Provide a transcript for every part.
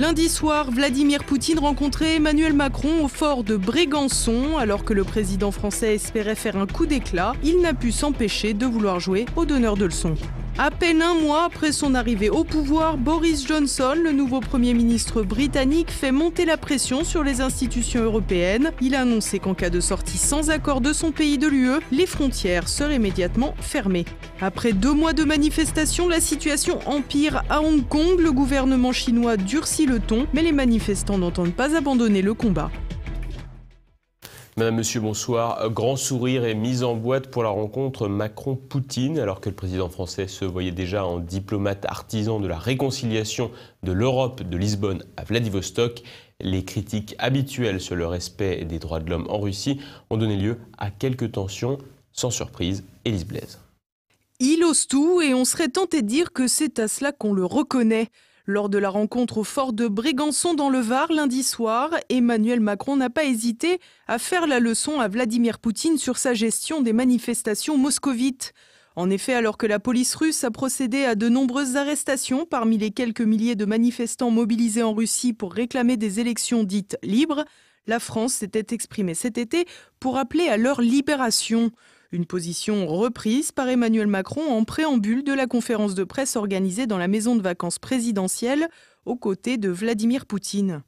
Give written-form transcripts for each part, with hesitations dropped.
Lundi soir, Vladimir Poutine rencontrait Emmanuel Macron au fort de Brégançon. Alors que le président français espérait faire un coup d'éclat, il n'a pu s'empêcher de vouloir jouer au donneur de leçons. À peine un mois après son arrivée au pouvoir, Boris Johnson, le nouveau Premier ministre britannique, fait monter la pression sur les institutions européennes. Il a annoncé qu'en cas de sortie sans accord de son pays de l'UE, les frontières seraient immédiatement fermées. Après 2 mois de manifestations, la situation empire à Hong Kong. Le gouvernement chinois durcit le ton, mais les manifestants n'entendent pas abandonner le combat. Madame, Monsieur, bonsoir. Grand sourire et mise en boîte pour la rencontre Macron-Poutine, alors que le président français se voyait déjà en diplomate artisan de la réconciliation de l'Europe de Lisbonne à Vladivostok. Les critiques habituelles sur le respect des droits de l'homme en Russie ont donné lieu à quelques tensions. Sans surprise, Élise Blaise. Il ose tout et on serait tenté de dire que c'est à cela qu'on le reconnaît. Lors de la rencontre au fort de Brégançon dans le Var lundi soir, Emmanuel Macron n'a pas hésité à faire la leçon à Vladimir Poutine sur sa gestion des manifestations moscovites. En effet, alors que la police russe a procédé à de nombreuses arrestations parmi les quelques milliers de manifestants mobilisés en Russie pour réclamer des élections dites libres, la France s'était exprimée cet été pour appeler à leur libération. Une position reprise par Emmanuel Macron en préambule de la conférence de presse organisée dans la maison de vacances présidentielle aux côtés de Vladimir Poutine.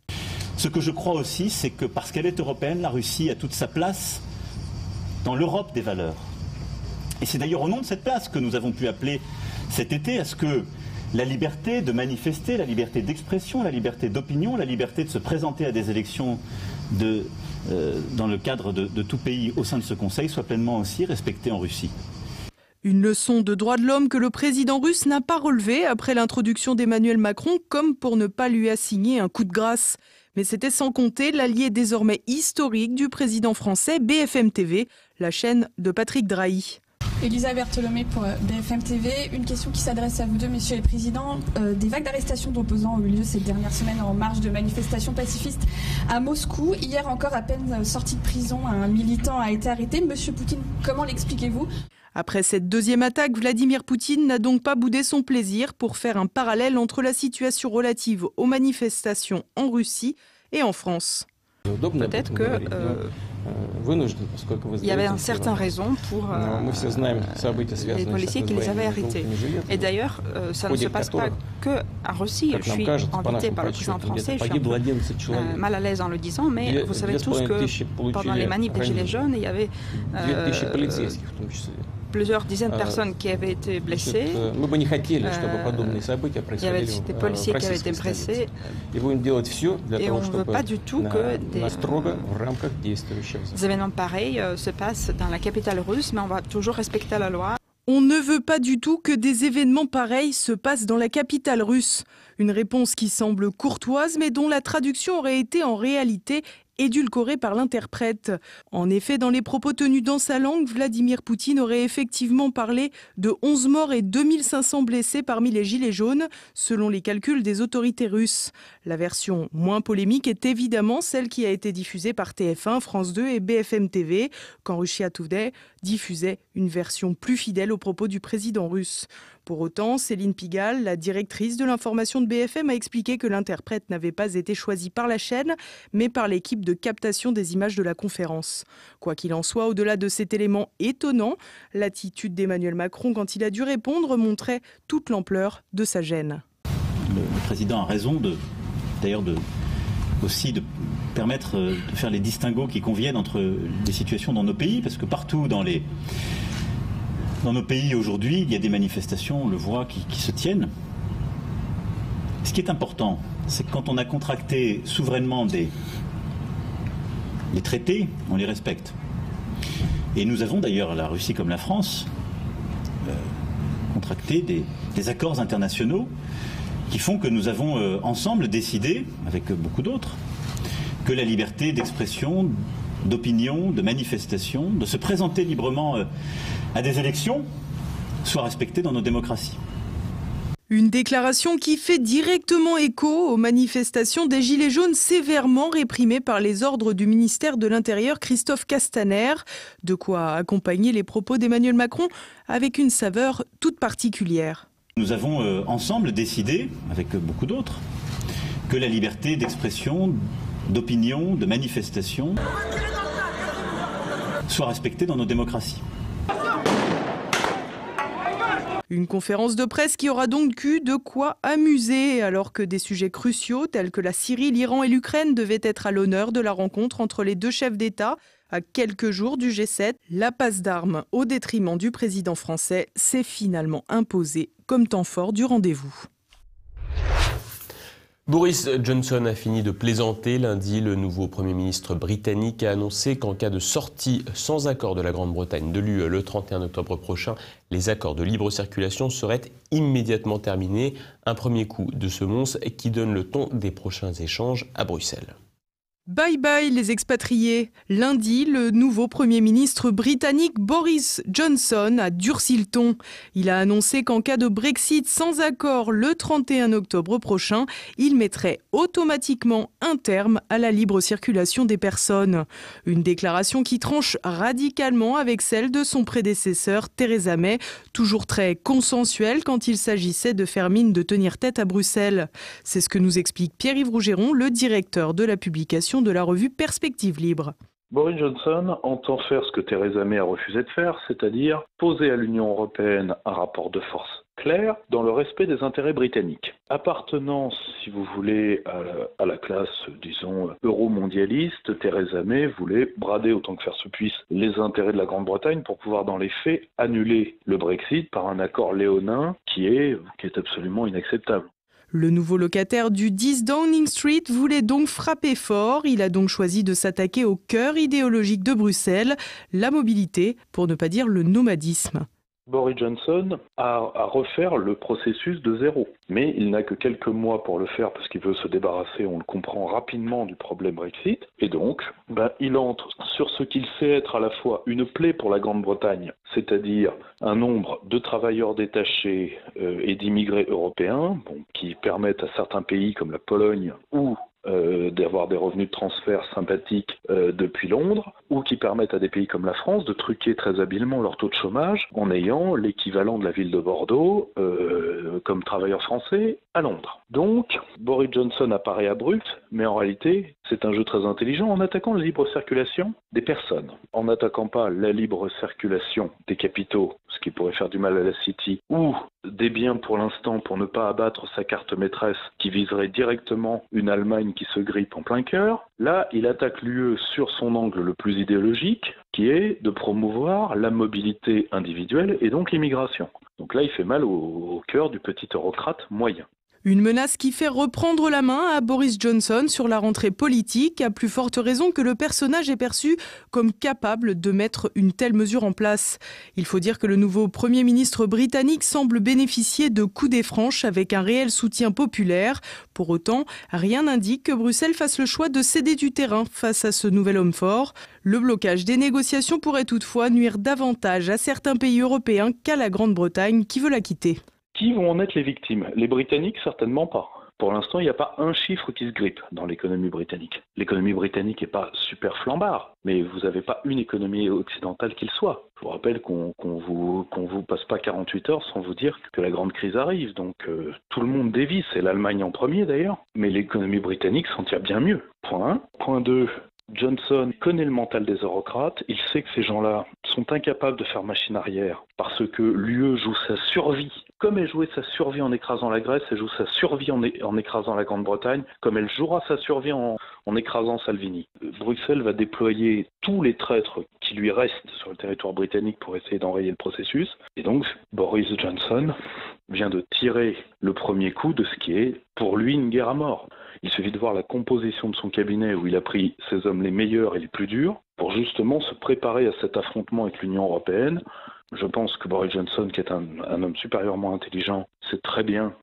Ce que je crois aussi, c'est que parce qu'elle est européenne, la Russie a toute sa place dans l'Europe des valeurs. Et c'est d'ailleurs au nom de cette place que nous avons pu appeler cet été à ce que la liberté de manifester, la liberté d'expression, la liberté d'opinion, la liberté de se présenter à des élections dans le cadre de tout pays au sein de ce Conseil soit pleinement aussi respectée en Russie. Une leçon de droits de l'homme que le président russe n'a pas relevée après l'introduction d'Emmanuel Macron, comme pour ne pas lui assigner un coup de grâce. Mais c'était sans compter l'allié désormais historique du président français, BFM TV, la chaîne de Patrick Drahi. Elisa Bertholomé pour BFM TV. Une question qui s'adresse à vous deux, messieurs les présidents. Des vagues d'arrestations d'opposants ont eu lieu ces dernières semaines en marge de manifestations pacifistes à Moscou. Hier encore, à peine sorti de prison, un militant a été arrêté. Monsieur Poutine, comment l'expliquez-vous ? Après cette deuxième attaque, Vladimir Poutine n'a donc pas boudé son plaisir pour faire un parallèle entre la situation relative aux manifestations en Russie et en France. Peut-être que il y avait une certaine raison pour les policiers qui les avaient arrêtés. Et d'ailleurs, ça ne se passe pas qu'en Russie. Je suis invité par le président français, je suis un peu mal à l'aise en le disant, mais vous savez tous que pendant les manifs des Gilets jaunes, il y avait plusieurs dizaines de personnes qui avaient été blessées. Il y avait des policiers qui avaient été blessés. Et on ne veut pas du tout que des événements pareils se passent dans la capitale russe, mais on va toujours respecter la loi. On ne veut pas du tout que des événements pareils se passent dans la capitale russe. Une réponse qui semble courtoise, mais dont la traduction aurait été en réalité édulcorée par l'interprète. En effet, dans les propos tenus dans sa langue, Vladimir Poutine aurait effectivement parlé de 11 morts et 2500 blessés parmi les Gilets jaunes, selon les calculs des autorités russes. La version moins polémique est évidemment celle qui a été diffusée par TF1, France 2 et BFM TV, quand Russia Today diffusait une version plus fidèle aux propos du président russe. Pour autant, Céline Pigalle, la directrice de l'information de BFM, a expliqué que l'interprète n'avait pas été choisi par la chaîne, mais par l'équipe de captation des images de la conférence. Quoi qu'il en soit, au-delà de cet élément étonnant, l'attitude d'Emmanuel Macron quand il a dû répondre montrait toute l'ampleur de sa gêne. Le président a raison aussi de permettre de faire les distinguos qui conviennent entre les situations dans nos pays, parce que partout dans nos pays aujourd'hui, il y a des manifestations, on le voit, qui se tiennent. Ce qui est important, c'est que quand on a contracté souverainement les traités, on les respecte. Et nous avons d'ailleurs, la Russie comme la France, contracté des accords internationaux qui font que nous avons ensemble décidé, avec beaucoup d'autres, que la liberté d'expression, d'opinion, de manifestation, de se présenter librement à des élections soit respectée dans nos démocraties. Une déclaration qui fait directement écho aux manifestations des Gilets jaunes sévèrement réprimées par les ordres du ministère de l'Intérieur Christophe Castaner. De quoi accompagner les propos d'Emmanuel Macron avec une saveur toute particulière. Nous avons ensemble décidé, avec beaucoup d'autres, que la liberté d'expression, d'opinion, de manifestation soit respectée dans nos démocraties. Une conférence de presse qui aura donc eu de quoi amuser, alors que des sujets cruciaux tels que la Syrie, l'Iran et l'Ukraine devaient être à l'honneur de la rencontre entre les deux chefs d'État. À quelques jours du G7, la passe d'armes au détriment du président français s'est finalement imposée comme temps fort du rendez-vous. Boris Johnson a fini de plaisanter. Lundi, le nouveau Premier ministre britannique a annoncé qu'en cas de sortie sans accord de la Grande-Bretagne de l'UE le 31 octobre prochain, les accords de libre circulation seraient immédiatement terminés. Un premier coup de semonce qui donne le ton des prochains échanges à Bruxelles. Bye bye les expatriés. Lundi, le nouveau Premier ministre britannique Boris Johnson a durci le ton. Il a annoncé qu'en cas de Brexit sans accord le 31 octobre prochain, il mettrait automatiquement un terme à la libre circulation des personnes. Une déclaration qui tranche radicalement avec celle de son prédécesseur Theresa May, toujours très consensuelle quand il s'agissait de faire mine de tenir tête à Bruxelles. C'est ce que nous explique Pierre-Yves Rougeron, le directeur de la publication de la revue Perspective Libre. Boris Johnson entend faire ce que Theresa May a refusé de faire, c'est-à-dire poser à l'Union européenne un rapport de force clair dans le respect des intérêts britanniques. Appartenance, si vous voulez, à la classe, disons, euro-mondialiste, Theresa May voulait brader autant que faire se puisse les intérêts de la Grande-Bretagne pour pouvoir dans les faits annuler le Brexit par un accord léonin qui est absolument inacceptable. Le nouveau locataire du 10 Downing Street voulait donc frapper fort. Il a donc choisi de s'attaquer au cœur idéologique de Bruxelles, la mobilité, pour ne pas dire le nomadisme. Boris Johnson a refaire le processus de zéro. Mais il n'a que quelques mois pour le faire parce qu'il veut se débarrasser, on le comprend rapidement, du problème Brexit. Et donc, il entre sur ce qu'il sait être à la fois une plaie pour la Grande-Bretagne, c'est-à-dire un nombre de travailleurs détachés et d'immigrés européens qui permettent à certains pays comme la Pologne ou d'avoir des revenus de transfert sympathiques depuis Londres, ou qui permettent à des pays comme la France de truquer très habilement leur taux de chômage en ayant l'équivalent de la ville de Bordeaux comme travailleurs français à Londres. Donc, Boris Johnson apparaît abrupt, mais en réalité, c'est un jeu très intelligent en attaquant la libre circulation des personnes, en n'attaquant pas la libre circulation des capitaux, ce qui pourrait faire du mal à la City, ou des biens pour l'instant pour ne pas abattre sa carte maîtresse qui viserait directement une Allemagne qui se grippe en plein cœur. Là, il attaque l'UE sur son angle le plus idéologique, qui est de promouvoir la mobilité individuelle et donc l'immigration. Donc là, il fait mal au cœur du petit eurocrate moyen. Une menace qui fait reprendre la main à Boris Johnson sur la rentrée politique, à plus forte raison que le personnage est perçu comme capable de mettre une telle mesure en place. Il faut dire que le nouveau Premier ministre britannique semble bénéficier de coups des franches avec un réel soutien populaire. Pour autant, rien n'indique que Bruxelles fasse le choix de céder du terrain face à ce nouvel homme fort. Le blocage des négociations pourrait toutefois nuire davantage à certains pays européens qu'à la Grande-Bretagne qui veut la quitter. Qui vont en être les victimes? Les Britanniques, certainement pas. Pour l'instant, il n'y a pas un chiffre qui se grippe dans l'économie britannique. L'économie britannique n'est pas super flambard, mais vous n'avez pas une économie occidentale qu'il soit. Je vous rappelle qu'on vous passe pas 48 heures sans vous dire que la grande crise arrive. Donc tout le monde dévisse, et l'Allemagne en premier d'ailleurs. Mais l'économie britannique s'en tire bien mieux. Point 1. Point 2. Johnson connaît le mental des eurocrates, il sait que ces gens-là sont incapables de faire machine arrière parce que l'UE joue sa survie. Comme elle jouait sa survie en écrasant la Grèce, elle joue sa survie en écrasant la Grande-Bretagne, comme elle jouera sa survie en écrasant Salvini. Bruxelles va déployer tous les traîtres qui lui restent sur le territoire britannique pour essayer d'enrayer le processus. Et donc, Boris Johnson vient de tirer le premier coup de ce qui est pour lui une guerre à mort. Il suffit de voir la composition de son cabinet où il a pris ses hommes les meilleurs et les plus durs pour justement se préparer à cet affrontement avec l'Union européenne. Je pense que Boris Johnson, qui est un homme supérieurement intelligent, sait très bien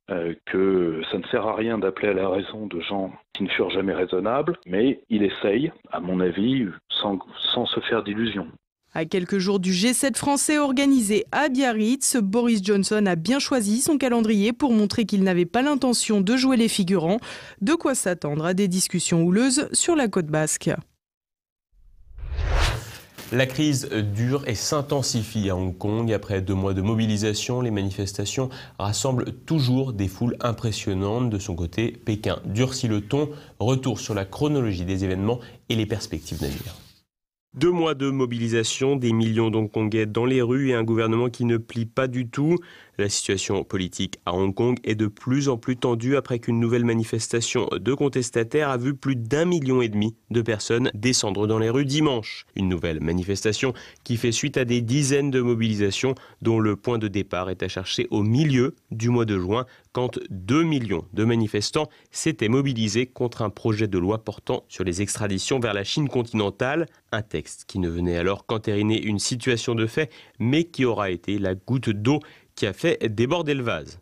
que ça ne sert à rien d'appeler à la raison de gens qui ne furent jamais raisonnables, mais il essaye, à mon avis, sans se faire d'illusions. À quelques jours du G7 français organisé à Biarritz, Boris Johnson a bien choisi son calendrier pour montrer qu'il n'avait pas l'intention de jouer les figurants. De quoi s'attendre à des discussions houleuses sur la côte basque. La crise dure et s'intensifie à Hong Kong. Après 2 mois de mobilisation, les manifestations rassemblent toujours des foules impressionnantes. De son côté, Pékin durcit le ton. Retour sur la chronologie des événements et les perspectives d'avenir. 2 mois de mobilisation, des millions d'Hongkongais dans les rues et un gouvernement qui ne plie pas du tout. La situation politique à Hong Kong est de plus en plus tendue après qu'une nouvelle manifestation de contestataires a vu plus d'1,5 million de personnes descendre dans les rues dimanche. Une nouvelle manifestation qui fait suite à des dizaines de mobilisations dont le point de départ est à chercher au milieu du mois de juin quand 2 millions de manifestants s'étaient mobilisés contre un projet de loi portant sur les extraditions vers la Chine continentale. Un texte qui ne venait alors qu'entériner une situation de fait mais qui aura été la goutte d'eau qui a fait déborder le vase.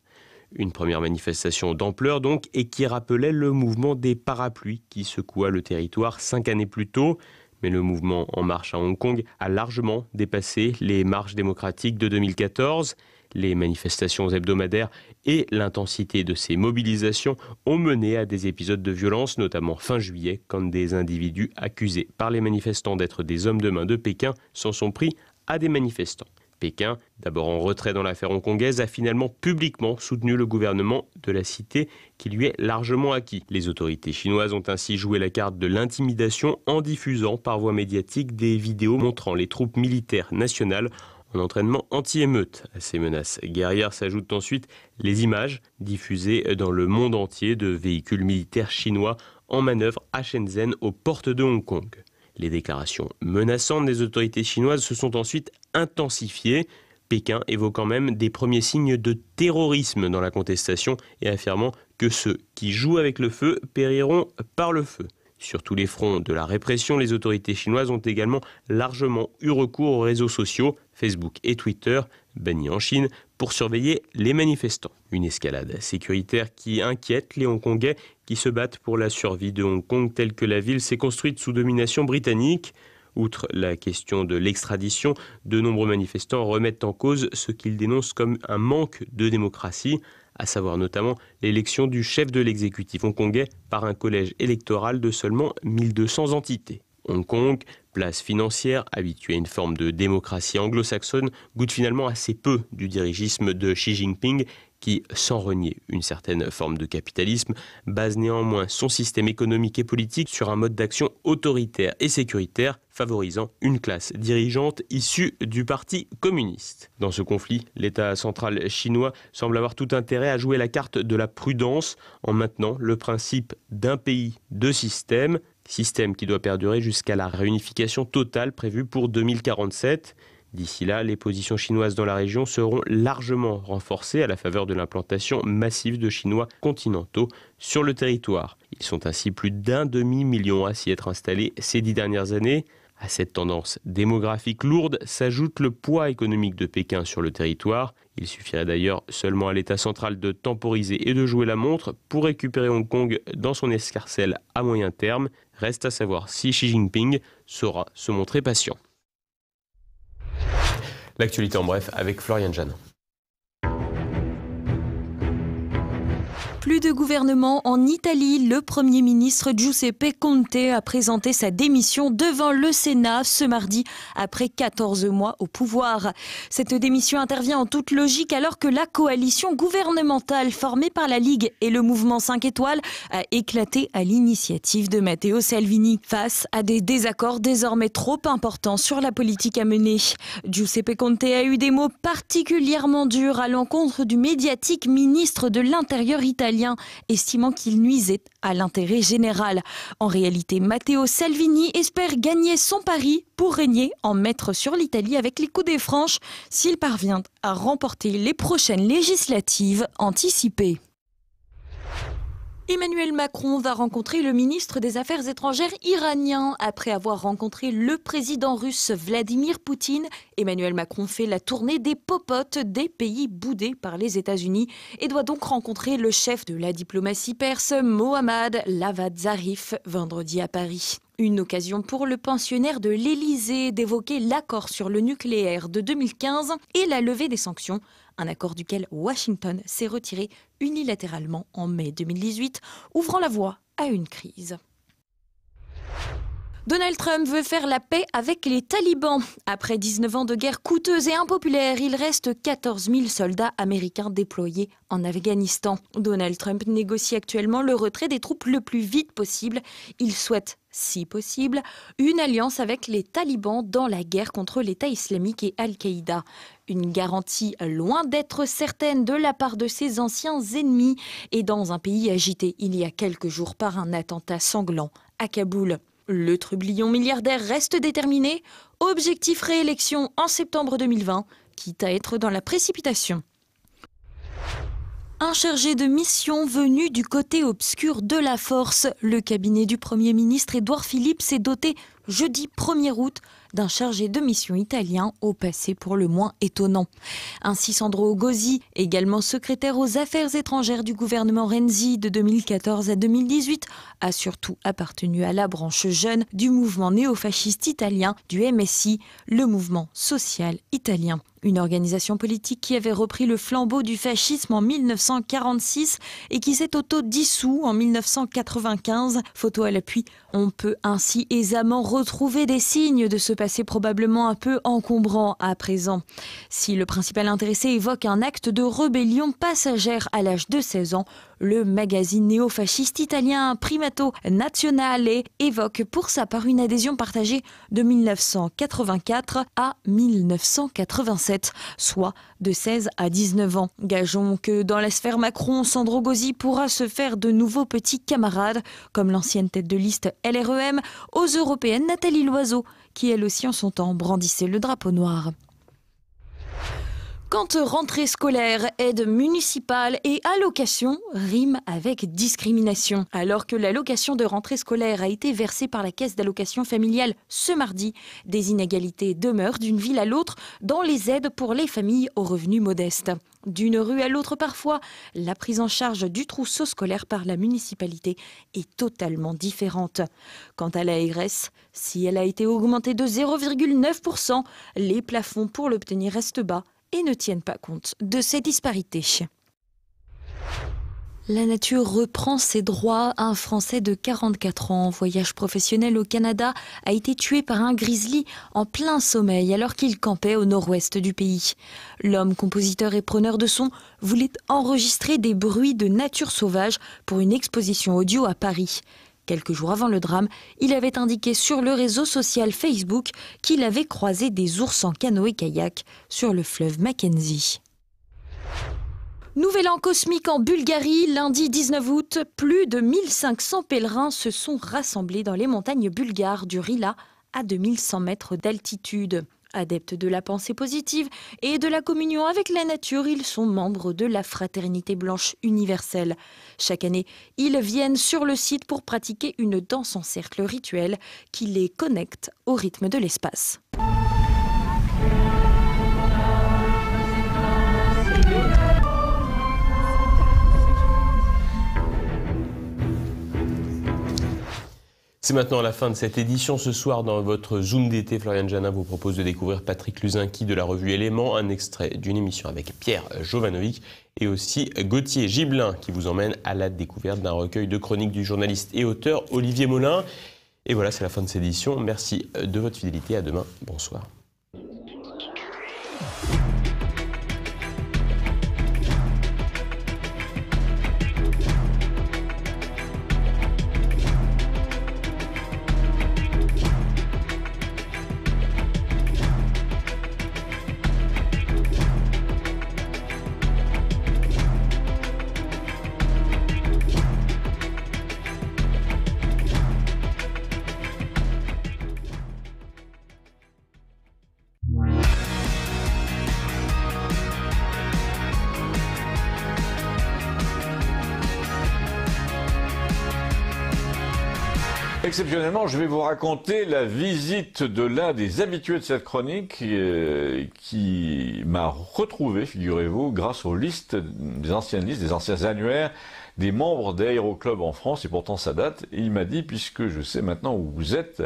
Une première manifestation d'ampleur donc et qui rappelait le mouvement des parapluies qui secoua le territoire 5 années plus tôt. Mais le mouvement En Marche à Hong Kong a largement dépassé les marches démocratiques de 2014. Les manifestations hebdomadaires et l'intensité de ces mobilisations ont mené à des épisodes de violence, notamment fin juillet, quand des individus accusés par les manifestants d'être des hommes de main de Pékin s'en sont pris à des manifestants. Pékin, d'abord en retrait dans l'affaire hongkongaise, a finalement publiquement soutenu le gouvernement de la cité qui lui est largement acquis. Les autorités chinoises ont ainsi joué la carte de l'intimidation en diffusant par voie médiatique des vidéos montrant les troupes militaires nationales en entraînement anti-émeute. À ces menaces guerrières s'ajoutent ensuite les images diffusées dans le monde entier de véhicules militaires chinois en manœuvre à Shenzhen aux portes de Hong Kong. Les déclarations menaçantes des autorités chinoises se sont ensuite intensifiées, Pékin évoquant même des premiers signes de terrorisme dans la contestation et affirmant que ceux qui jouent avec le feu périront par le feu. Sur tous les fronts de la répression, les autorités chinoises ont également largement eu recours aux réseaux sociaux, Facebook et Twitter, bannis en Chine, pour surveiller les manifestants. Une escalade sécuritaire qui inquiète les Hongkongais qui se battent pour la survie de Hong Kong telle que la ville s'est construite sous domination britannique. Outre la question de l'extradition, de nombreux manifestants remettent en cause ce qu'ils dénoncent comme un manque de démocratie, à savoir notamment l'élection du chef de l'exécutif hongkongais par un collège électoral de seulement 1200 entités. Hong Kong, place financière, habituée à une forme de démocratie anglo-saxonne, goûte finalement assez peu du dirigisme de Xi Jinping qui, sans renier une certaine forme de capitalisme, base néanmoins son système économique et politique sur un mode d'action autoritaire et sécuritaire, favorisant une classe dirigeante issue du Parti communiste. Dans ce conflit, l'État central chinois semble avoir tout intérêt à jouer la carte de la prudence en maintenant le principe d'un pays, deux systèmes, système qui doit perdurer jusqu'à la réunification totale prévue pour 2047. D'ici là, les positions chinoises dans la région seront largement renforcées à la faveur de l'implantation massive de Chinois continentaux sur le territoire. Ils sont ainsi plus d'1,5 million à s'y être installés ces 10 dernières années. À cette tendance démographique lourde s'ajoute le poids économique de Pékin sur le territoire. Il suffirait d'ailleurs seulement à l'État central de temporiser et de jouer la montre pour récupérer Hong Kong dans son escarcelle à moyen terme. Reste à savoir si Xi Jinping saura se montrer patient. L'actualité en bref avec Floriane Jeanne. Plus de gouvernement en Italie. Le Premier ministre Giuseppe Conte a présenté sa démission devant le Sénat ce mardi après 14 mois au pouvoir. Cette démission intervient en toute logique alors que la coalition gouvernementale formée par la Ligue et le mouvement 5 étoiles a éclaté à l'initiative de Matteo Salvini face à des désaccords désormais trop importants sur la politique à mener. Giuseppe Conte a eu des mots particulièrement durs à l'encontre du médiatique ministre de l'Intérieur italien, estimant qu'il nuisait à l'intérêt général. En réalité, Matteo Salvini espère gagner son pari pour régner en maître sur l'Italie avec les coups des franches s'il parvient à remporter les prochaines législatives anticipées. Emmanuel Macron va rencontrer le ministre des Affaires étrangères iranien. Après avoir rencontré le président russe Vladimir Poutine, Emmanuel Macron fait la tournée des popotes des pays boudés par les États-Unis et doit donc rencontrer le chef de la diplomatie perse, Mohammad Javad Zarif, vendredi à Paris. Une occasion pour le pensionnaire de l'Élysée d'évoquer l'accord sur le nucléaire de 2015 et la levée des sanctions, un accord duquel Washington s'est retiré unilatéralement en mai 2018, ouvrant la voie à une crise. Donald Trump veut faire la paix avec les talibans. Après 19 ans de guerre coûteuse et impopulaire, il reste 14 000 soldats américains déployés en Afghanistan. Donald Trump négocie actuellement le retrait des troupes le plus vite possible. Il souhaite, si possible, une alliance avec les talibans dans la guerre contre l'État islamique et Al-Qaïda. Une garantie loin d'être certaine de la part de ses anciens ennemis et dans un pays agité il y a quelques jours par un attentat sanglant à Kaboul. Le trublion milliardaire reste déterminé. Objectif réélection en septembre 2020, quitte à être dans la précipitation. Un chargé de mission venu du côté obscur de la force. Le cabinet du Premier ministre Édouard Philippe s'est doté jeudi 1er août d'un chargé de mission italien au passé pour le moins étonnant. Ainsi, Sandro Gozi, également secrétaire aux affaires étrangères du gouvernement Renzi de 2014 à 2018, a surtout appartenu à la branche jeune du mouvement néofasciste italien du MSI, le mouvement social italien. Une organisation politique qui avait repris le flambeau du fascisme en 1946 et qui s'est auto-dissous en 1995. Photo à l'appui, on peut ainsi aisément retrouver des signes de ce passé probablement un peu encombrant à présent. Si le principal intéressé évoque un acte de rébellion passagère à l'âge de 16 ans, le magazine néofasciste italien Primato Nazionale évoque pour sa part une adhésion partagée de 1984 à 1987, soit de 16 à 19 ans. Gageons que dans la sphère Macron, Sandro Gozi pourra se faire de nouveaux petits camarades, comme l'ancienne tête de liste LREM aux européennes Nathalie Loiseau, qui elle aussi en son temps brandissait le drapeau noir. Quand rentrée scolaire, aide municipale et allocation riment avec discrimination. Alors que l'allocation de rentrée scolaire a été versée par la caisse d'allocation familiale ce mardi, des inégalités demeurent d'une ville à l'autre dans les aides pour les familles aux revenus modestes. D'une rue à l'autre parfois, la prise en charge du trousseau scolaire par la municipalité est totalement différente. Quant à l'ARS, si elle a été augmentée de 0,9%, les plafonds pour l'obtenir restent bas et ne tiennent pas compte de ces disparités. La nature reprend ses droits. Un Français de 44 ans en voyage professionnel au Canada a été tué par un grizzly en plein sommeil alors qu'il campait au nord-ouest du pays. L'homme, compositeur et preneur de son, voulait enregistrer des bruits de nature sauvage pour une exposition audio à Paris. Quelques jours avant le drame, il avait indiqué sur le réseau social Facebook qu'il avait croisé des ours en canoë-kayak sur le fleuve Mackenzie. Nouvel an cosmique en Bulgarie, lundi 19 août, plus de 1500 pèlerins se sont rassemblés dans les montagnes bulgares du Rila à 2100 mètres d'altitude. Adeptes de la pensée positive et de la communion avec la nature, ils sont membres de la Fraternité blanche universelle. Chaque année, ils viennent sur le site pour pratiquer une danse en cercle rituel qui les connecte au rythme de l'espace. C'est maintenant la fin de cette édition. Ce soir, dans votre Zoom d'été, Floriane Janin vous propose de découvrir Patrick Luzinski de la revue Éléments, un extrait d'une émission avec Pierre Jovanovic et aussi Gauthier Gibelin qui vous emmène à la découverte d'un recueil de chroniques du journaliste et auteur Olivier Molin. Et voilà, c'est la fin de cette édition. Merci de votre fidélité. À demain. Bonsoir. Exceptionnellement, je vais vous raconter la visite de l'un des habitués de cette chronique qui m'a retrouvé, figurez-vous, grâce aux listes, des anciennes listes, des anciens annuaires des membres des aéroclubs en France, et pourtant ça date. Et il m'a dit, puisque je sais maintenant où vous êtes,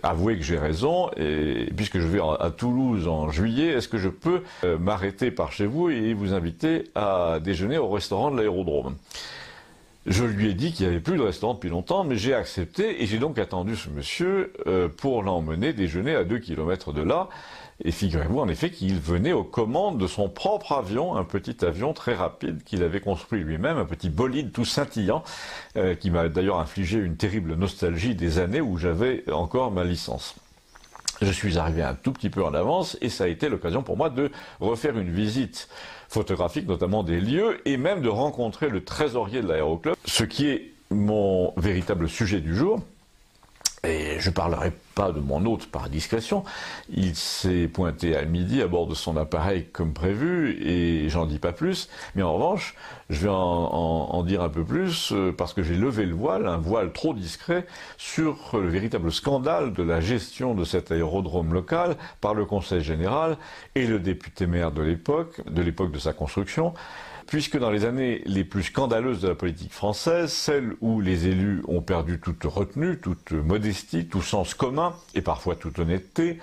avouez que j'ai raison, et puisque je vais à Toulouse en juillet, est-ce que je peux m'arrêter par chez vous et vous inviter à déjeuner au restaurant de l'aérodrome ? Je lui ai dit qu'il n'y avait plus de restaurant depuis longtemps, mais j'ai accepté et j'ai donc attendu ce monsieur pour l'emmener déjeuner à 2 kilomètres de là. Et figurez-vous en effet qu'il venait aux commandes de son propre avion, un petit avion très rapide qu'il avait construit lui-même, un petit bolide tout scintillant, qui m'a d'ailleurs infligé une terrible nostalgie des années où j'avais encore ma licence. Je suis arrivé un tout petit peu en avance et ça a été l'occasion pour moi de refaire une visite photographique, notamment des lieux, et même de rencontrer le trésorier de l'aéroclub, ce qui est mon véritable sujet du jour. Et je ne parlerai pas de mon hôte par discrétion. Il s'est pointé à midi à bord de son appareil comme prévu et j'en dis pas plus. Mais en revanche, je vais en dire un peu plus parce que j'ai levé le voile, un voile trop discret, sur le véritable scandale de la gestion de cet aérodrome local par le Conseil général et le député maire de l'époque de sa construction. Puisque dans les années les plus scandaleuses de la politique française, celles où les élus ont perdu toute retenue, toute modestie, tout sens commun et parfois toute honnêteté,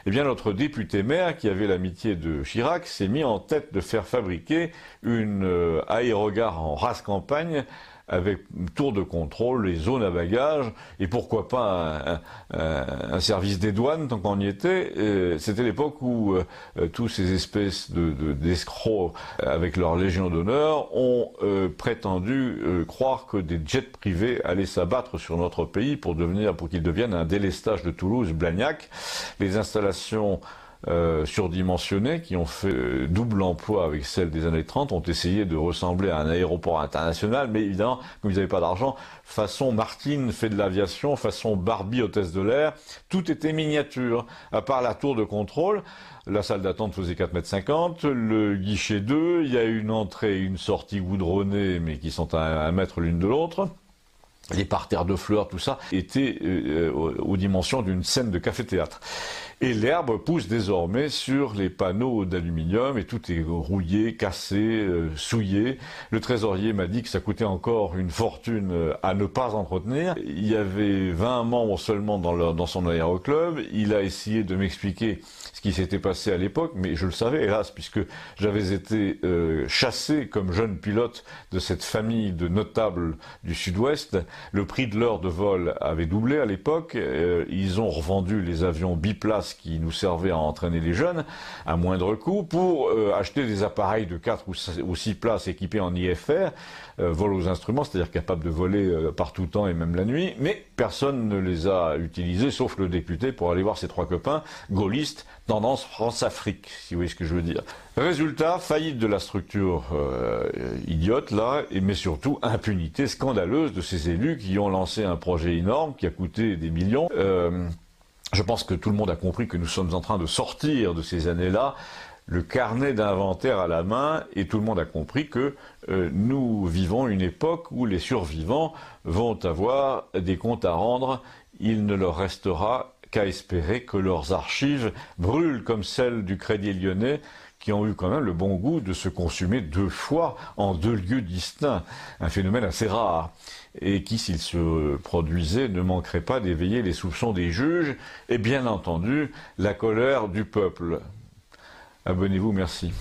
eh bien notre député maire, qui avait l'amitié de Chirac, s'est mis en tête de faire fabriquer une aérogare en race campagne avec tour de contrôle, les zones à bagages, et pourquoi pas un service des douanes tant qu'on y était. C'était l'époque où tous ces espèces d'escrocs avec leur légion d'honneur ont prétendu croire que des jets privés allaient s'abattre sur notre pays pour qu'ils deviennent un délestage de Toulouse-Blagnac. Les installations surdimensionnés qui ont fait double emploi avec celles des années 30 ont essayé de ressembler à un aéroport international, mais évidemment, comme ils n'avaient pas d'argent, façon Martine fait de l'aviation, façon Barbie hôtesse de l'air, tout était miniature, à part la tour de contrôle. La salle d'attente faisait 4,50 m, le guichet 2, il y a une entrée et une sortie goudronnée, mais qui sont à 1 mètre l'une de l'autre. Les parterres de fleurs, tout ça, était aux dimensions d'une scène de café-théâtre. Et l'herbe pousse désormais sur les panneaux d'aluminium et tout est rouillé, cassé, souillé. Le trésorier m'a dit que ça coûtait encore une fortune à ne pas entretenir. Il y avait 20 membres seulement dans son aéroclub. Il a essayé de m'expliquer ce qui s'était passé à l'époque, mais je le savais, hélas, puisque j'avais été chassé comme jeune pilote de cette famille de notables du Sud-Ouest. Le prix de l'heure de vol avait doublé à l'époque. Ils ont revendu les avions biplaces qui nous servaient à entraîner les jeunes à moindre coût pour acheter des appareils de 4 ou 6 places équipés en IFR, vol aux instruments, c'est-à-dire capable de voler par tout temps et même la nuit. Mais personne ne les a utilisés, sauf le député, pour aller voir ses 3 copains gaullistes, tendance France-Afrique, si vous voyez ce que je veux dire. Résultat, faillite de la structure idiote, là, mais surtout impunité scandaleuse de ces élus qui ont lancé un projet énorme qui a coûté des millions. Je pense que tout le monde a compris que nous sommes en train de sortir de ces années-là, le carnet d'inventaire à la main, et tout le monde a compris que nous vivons une époque où les survivants vont avoir des comptes à rendre. Il ne leur restera qu'à espérer que leurs archives brûlent comme celles du Crédit Lyonnais, qui ont eu quand même le bon goût de se consumer 2 fois en 2 lieux distincts. Un phénomène assez rare. Et qui, s'il se produisait, ne manquerait pas d'éveiller les soupçons des juges et bien entendu la colère du peuple. Abonnez-vous, merci.